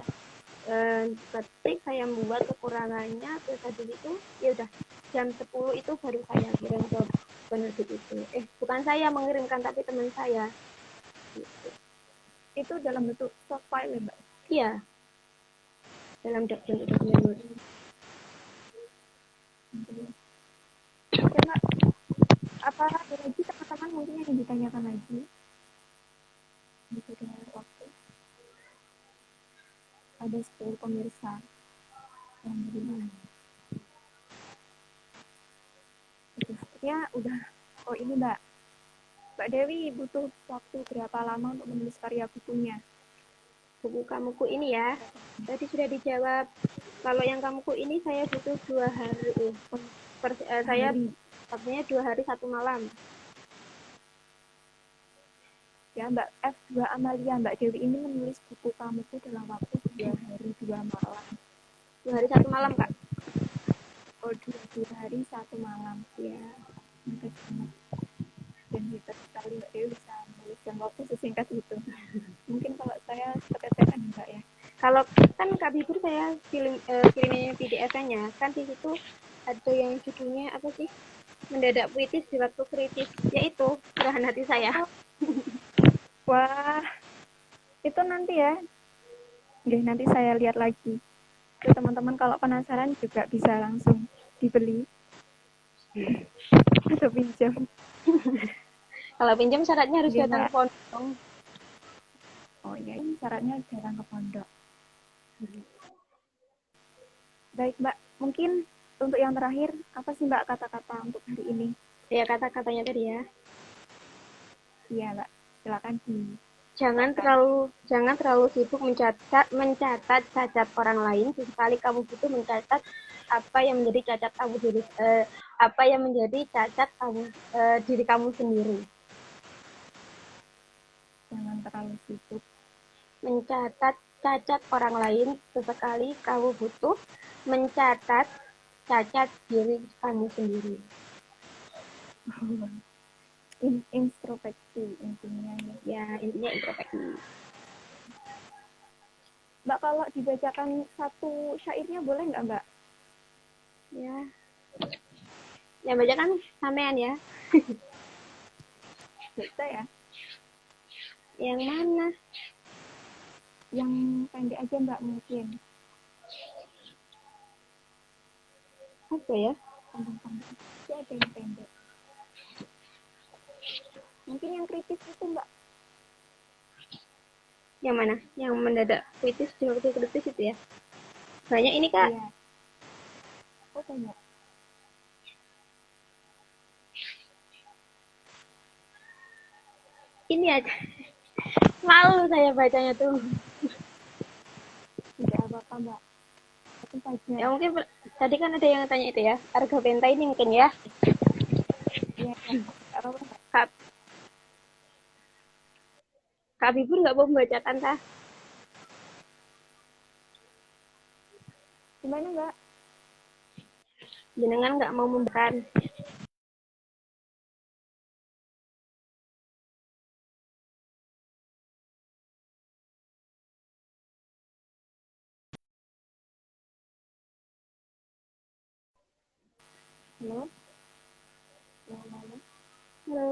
ketik, saya membuat kekurangannya. Terus habis itu ya udah jam 10 itu baru saya kirim ke penerbit itu. Bukan saya mengirimkan tapi teman saya gitu. Itu dalam bentuk soft file ya Mbak? Iya, dalam bentuk dokumen. Oke Mbak, apa ada lagi teman-teman mungkin yang ditanyakan lagi? Bisa dengan waktu. maksudnya udah, oh ini Mbak Dewi butuh waktu berapa lama untuk menulis karya bukunya? Buku kamuku ini ya, tadi sudah dijawab. Kalau yang kamuku ini saya butuh 2 hari. Saya waktunya 2 hari 1 malam. Ya Mbak F2 Amalia, Mbak Dewi ini menulis buku kamuku dalam waktu 2 hari 2 malam. 2 hari 1 malam, Kak. Oh, 2 hari 1 malam. Ya. Singkat banget. Dan hebat sekali Mbak Dewi bisa menulis dalam waktu sesingkat itu. Mungkin kalau saya keteteran Mbak ya. Kalau kan Kak Bibur saya kirimin PDF-nya, kan di situ ada yang judulnya apa sih? Mendadak puitis di waktu kritis, yaitu curahan hati saya. Wah, itu nanti ya. Oke, nanti saya lihat lagi. Jadi teman-teman kalau penasaran juga bisa langsung dibeli atau pinjam. Kalau pinjam syaratnya harus Iya, datang ke Mbak. pondok. Oh iya, ini syaratnya datang ke pondok. Baik Mbak, mungkin untuk yang terakhir, apa sih Mbak kata-kata untuk hari ini? Ya kata-katanya tadi ya. Iya Mbak, silakan di. Jangan terlalu sibuk mencatat cacat orang lain. Sesekali kamu butuh mencatat apa yang menjadi cacat kamu diri kamu sendiri. Jangan terlalu sibuk Mencatat cacat orang lain. Sesekali kamu butuh mencatat cacat diri kamu sendiri. introspeksi intinya Ya, intinya introspeksi. Mbak, kalau dibacakan satu syairnya boleh nggak Mbak? Ya. Yang baca kan sampean ya. Bisa ya? Yang mana? Yang pendek aja Mbak mungkin. Apa ya? Pendek-pendek. Ya, ada yang pendek. Mungkin yang kritis itu Mbak. Yang mana? Yang mendadak puitis di waktu kritis itu ya? Banyak ini Kak. Iya. Oh banyak. Ini aja. Malu saya bacanya tuh. Tidak apa-apa Mbak. Itu saja. Ya mungkin tadi kan ada yang tanya itu ya. Harga penta ini mungkin ya. Iya. Tidak apa-apa Mbak. Kak Bibur nggak mau membacakan kah? Gimana Mbak? Jenengan nggak mau membacakan. Halo? Halo? Halo.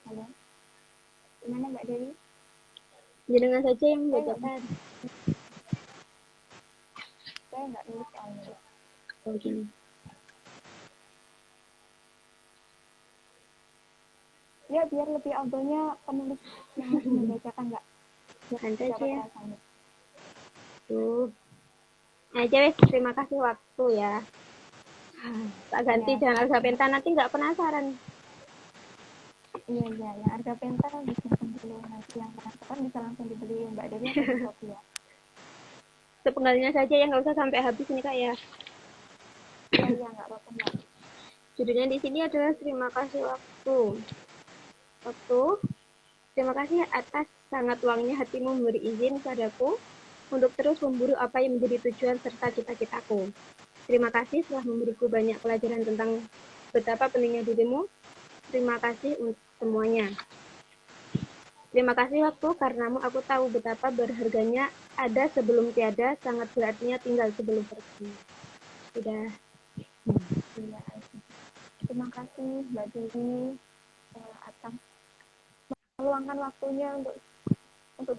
Halo? Gimana Mbak Dewi? Jenengan saja yang membacakan. Saya nggak nulis soalnya. Oh gini. Ya biar lebih abelnya penulis yang membacakan Mbak. Santai aja ya. Rasanya. Tuh. Aja wes, terima kasih waktu ya. Tak ganti Ya. jangan harga penta nanti nggak penasaran. Iya, yang harga penta bisa langsung dibeli, nanti yang penasaran bisa langsung dibeli Mbak Dewi atau kopi ya. Sepenggalnya saja ya, nggak usah sampai habis ini Kak ya. Oh iya, nggak apa-apa Mbak. Judulnya di sini adalah terima kasih waktu. Terima kasih atas sangat luangnya hatimu memberi izin padaku untuk terus memburu apa yang menjadi tujuan serta cita-citaku. Terima kasih telah memberiku banyak pelajaran tentang betapa pentingnya dirimu. Terima kasih untuk semuanya. Terima kasih waktu, karenamu aku tahu betapa berharganya ada sebelum tiada, sangat berartinya tinggal sebelum pergi. Sudah. Iya, terima kasih Mbak Dewi atas meluangkan waktunya untuk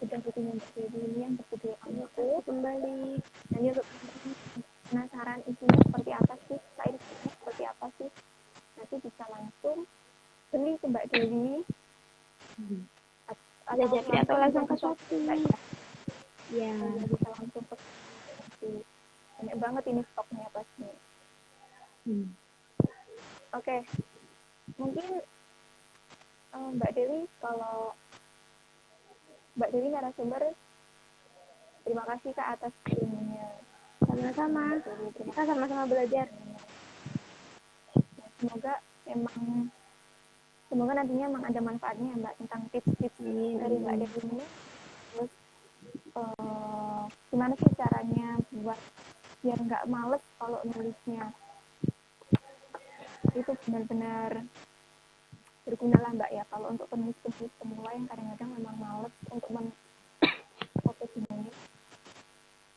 bedah-bedahnya Mbak Dewi ini yang berjudul Aku Kembali. Nanti untuk penasaran isinya seperti apa sih, cair seperti apa sih, nanti bisa langsung beli ke Mbak Dewi atau langsung ke Shopee. Ya. Bisa langsung ke Shopee. Banyak banget ini stoknya pasti. Oke, mungkin Mbak Dewi, kalau Mbak Dewi narasumber, terima kasih Kak atas ilmunya. Sama-sama. Kita sama-sama belajar. Semoga semoga nantinya emang ada manfaatnya ya Mbak tentang tips-tips dari Mbak Dewi ini. Terus gimana sih caranya buat biar nggak males kalau nulisnya, itu benar-benar berguna lah Mbak ya, kalau untuk penulis-penulis pemula yang kadang-kadang memang males untuk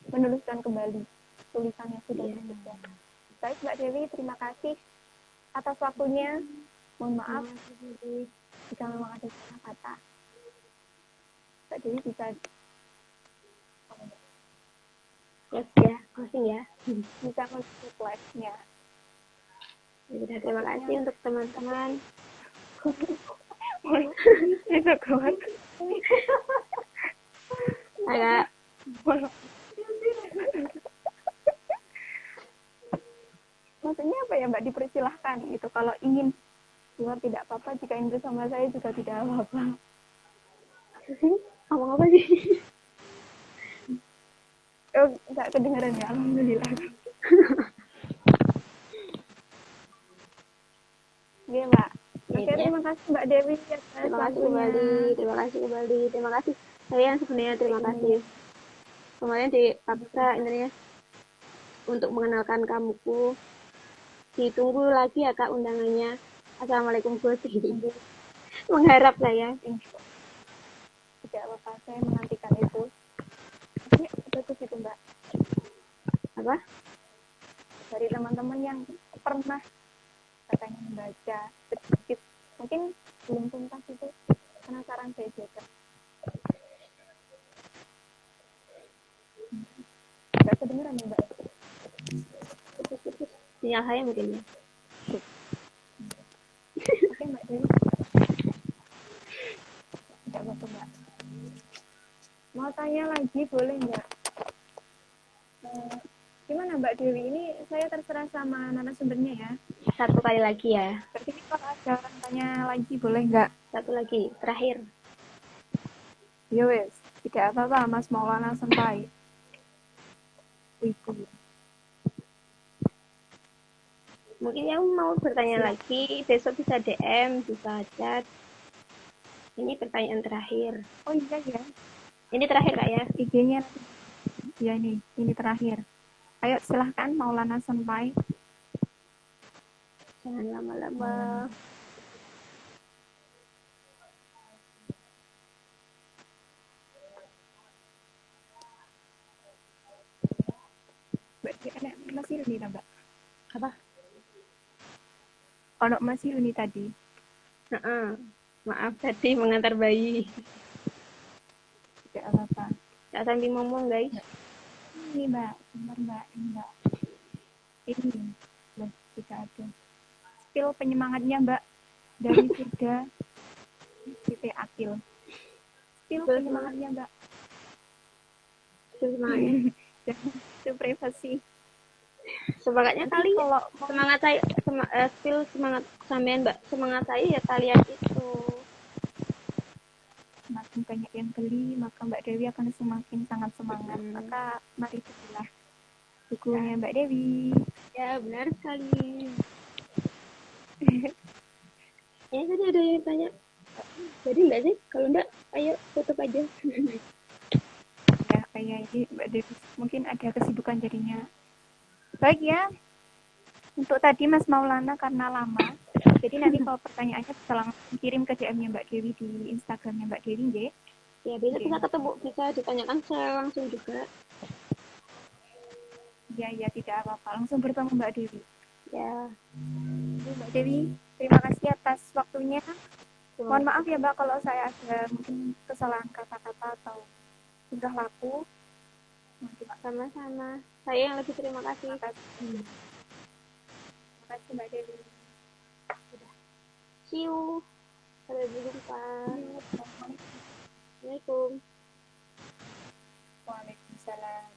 menuliskan kembali tulisan yang sudah tersedia. Baik Mbak Dewi, terima kasih atas waktunya. Mohon maaf jika memang ada salah kata. Mbak Dewi bisa closing ya. Bisa nge slide-nya. Ya, terima kasih untuk teman-teman. Itu kuat. Agak maksudnya apa ya Mbak, dipersilahkan gitu kalau ingin keluar tidak apa-apa, jika ingin bersama saya juga tidak apa-apa. ngomong apa sih? Oh, nggak kedengeran ya, alhamdulillah. Oke Mbak. Oke, terima kasih Mbak Dewi. Terima kasih kembali. Terima kasih. Saya sebenarnya terima kasih. Kemarin dipaksa intinya untuk mengenalkan kamuku. Ditunggu lagi ya Kak undangannya. Assalamualaikum bos. Mengharap saya. Tidak apa-apa, saya menantikan itu. Ini bagus itu Mbak. Apa? Dari teman-teman yang pernah katanya membaca sedikit, mungkin belum tuntas itu, penasaran saya juga. Nggak kedengeran ya Mbak? Sinyal saya mungkin ya. Oke Mbak Dewi. Tidak apa-apa Mbak. Mau tanya lagi boleh nggak? Gimana Mbak Dewi, ini saya terserah sama narasumbernya ya. Satu kali lagi ya. Berarti kalau ada orang tanya lagi boleh nggak? Satu lagi, terakhir. Yowes, tidak apa-apa Mas Maulana Senpai. Mungkin yang mau bertanya lagi, besok bisa DM, bisa chat. Ini pertanyaan terakhir. Oh iya ya. Ini terakhir Kak ya? IG-nya. Ya ini terakhir. Ayo silahkan Maulana Senpai. Jangan lama-lama. Masih Yuni Mbak. Apa? Ono masih Yuni tadi. Maaf tadi mengantar bayi. Tidak apa-apa. Gak sambil ngomong guys. Ini Mbak, benar Mbak, ini Mbak. Ini loh, tidak ada. Spill penyemangatnya Mbak dari Surga Siti Akil. Spill penyemangatnya Mbak. Semangatnya. Itu privasi. Semangatnya Nanti kali kalau semangat saya spill semangat sampean Mbak. Semangat saya ya kalian itu. Semakin banyak yang beli, maka Mbak Dewi akan semakin sangat semangat. Maka mari belilah bukunya Mbak Dewi. Ya benar sekali. Ini tadi ada yang tanya, jadi enggak sih? Kalau enggak, ayo tutup aja. Ya kayak ini Mbak Dewi mungkin ada kesibukan jadinya. Baik ya, untuk tadi Mas Maulana karena lama, jadi nanti kalau pertanyaannya bisa langsung kirim ke DM-nya Mbak Dewi di Instagramnya Mbak Dewi, nggih. Ya bisa kita ketemu, bisa ditanyakan secara langsung juga. Ya tidak apa-apa, langsung bertemu Mbak Dewi. Ya. Mbak Dewi, terima kasih atas waktunya. Mohon maaf ya Mbak kalau saya ada mungkin kesalahan kata-kata atau sudah laku. Sama-sama. Saya yang lebih terima kasih. Terima kasih Mbak Dewi. See you. Sampai berjumpa. Assalamualaikum. Waalaikumsalam.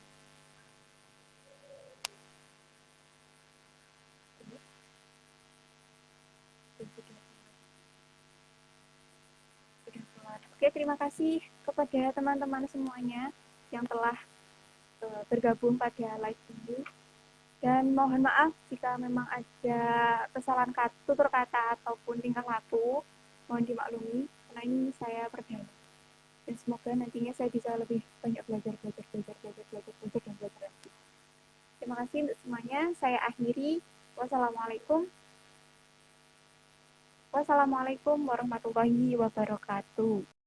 terima kasih kepada teman-teman semuanya yang telah bergabung pada live ini. Dan mohon maaf jika memang ada kesalahan tutur kata ataupun tingkah laku, mohon dimaklumi, karena ini saya perdana. Dan semoga nantinya saya bisa lebih banyak belajar dan belajar lagi. Terima kasih untuk semuanya. Saya akhiri. Wassalamualaikum warahmatullahi wabarakatuh.